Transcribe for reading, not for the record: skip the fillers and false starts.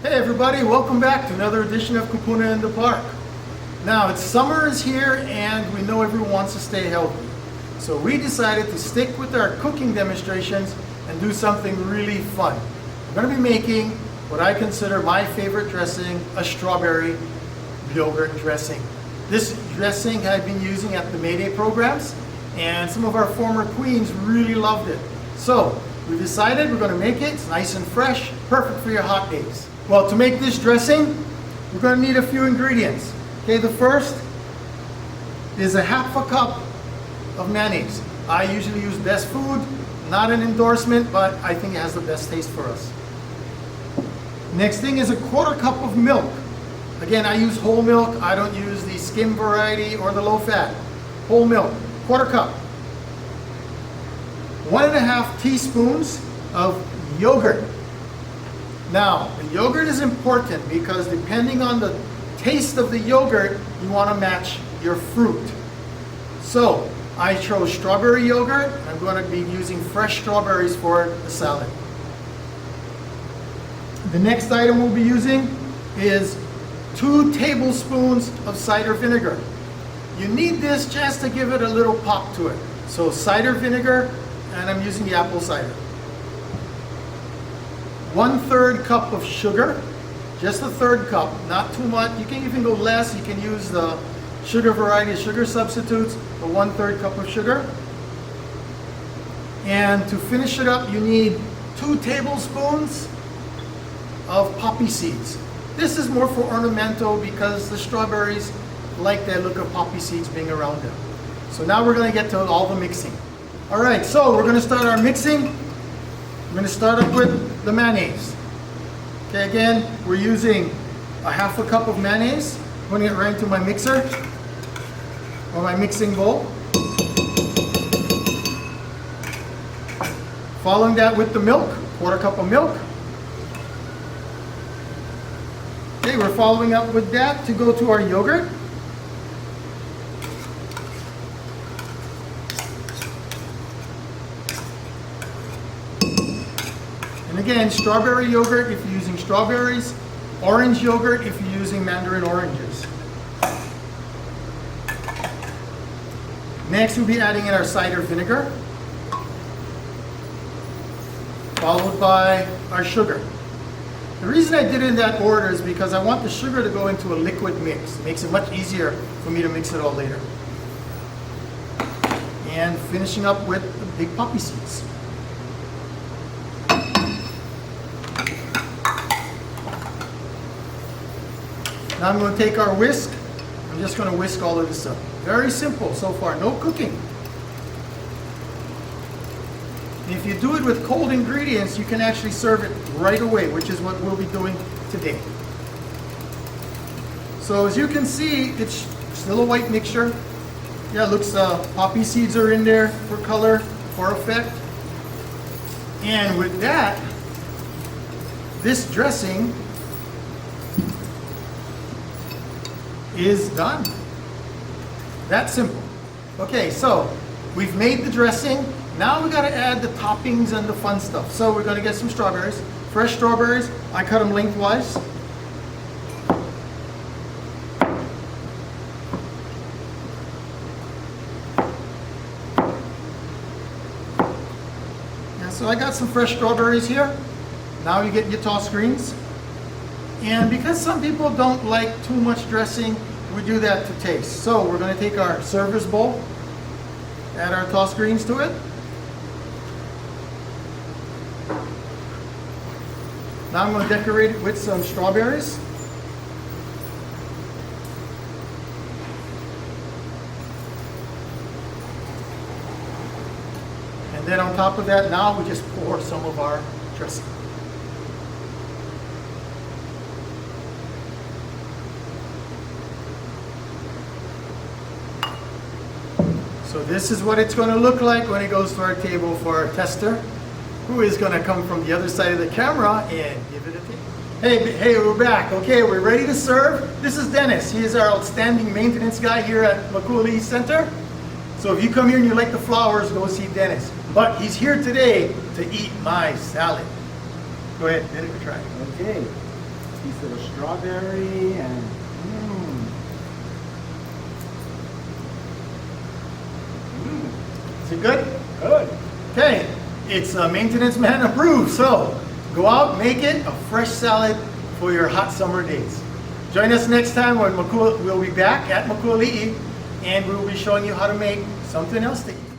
Hey everybody, welcome back to another edition of Kupuna in the Park. Now it's summer is here and we know everyone wants to stay healthy. So we decided to stick with our cooking demonstrations and do something really fun. We're going to be making what I consider my favorite dressing, a strawberry yogurt dressing. This dressing I've been using at the May Day programs and some of our former queens really loved it. So we decided we're going to make it. It's nice and fresh, perfect for your hot days. Well, to make this dressing, we're going to need a few ingredients. Okay, the first is a half a cup of mayonnaise. I usually use Best Food, not an endorsement, but I think it has the best taste for us. Next thing is a quarter cup of milk. Again, I use whole milk. I don't use the skim variety or the low fat. Whole milk, quarter cup. 1.5 teaspoons of yogurt. Now, the yogurt is important because depending on the taste of the yogurt, you want to match your fruit. So, I chose strawberry yogurt. I'm going to be using fresh strawberries for the salad. The next item we'll be using is 2 tablespoons of cider vinegar. You need this just to give it a little pop to it. So cider vinegar, and I'm using the apple cider. 1/3 cup of sugar, just a 1/3 cup, not too much. You can even go less. You can use the sugar variety of sugar substitutes, but 1/3 cup of sugar. And to finish it up, you need 2 tablespoons of poppy seeds. This is more for ornamental because the strawberries like that look of poppy seeds being around them. So now we're going to get to all the mixing. All right, so we're going to start our mixing. I'm going to start up with the mayonnaise. Okay, again, we're using a half a cup of mayonnaise, putting it right into my mixer or my mixing bowl. Following that with the milk, quarter cup of milk. Okay, we're following up with that to go to our yogurt. And again, strawberry yogurt if you're using strawberries, orange yogurt if you're using mandarin oranges. Next, we'll be adding in our cider vinegar, followed by our sugar. The reason I did it in that order is because I want the sugar to go into a liquid mix. It makes it much easier for me to mix it all later. And finishing up with the big poppy seeds. Now I'm going to take our whisk. I'm just going to whisk all of this up. Very simple so far, no cooking. And if you do it with cold ingredients, you can actually serve it right away, which is what we'll be doing today. So as you can see, it's still a white mixture. Yeah, it looks, poppy seeds are in there for color, for effect. And with that, this dressing is done. That simple. Okay, so we've made the dressing. Now we got to add the toppings and the fun stuff. So we're going to get some strawberries, fresh strawberries. I cut them lengthwise. And so I got some fresh strawberries here. Now you get your toss greens. And because some people don't like too much dressing, we do that to taste. So we're going to take our service bowl, add our tossed greens to it. Now I'm going to decorate it with some strawberries. And then on top of that, now we just pour some of our dressing. So this is what it's going to look like when it goes to our table for our tester, who is going to come from the other side of the camera and give it a taste. Hey, we're back. Okay, we're ready to serve. This is Dennis. He is our outstanding maintenance guy here at Makula East Center. So if you come here and you like the flowers, go see Dennis. But he's here today to eat my salad. Go ahead, Dennis, try. Okay. piece of strawberry and Is it good? good. Okay, it's maintenance man approved. So go out, make it a fresh salad for your hot summer days. Join us next time when we'll be back at Makuali'i, and we will be showing you how to make something else to eat.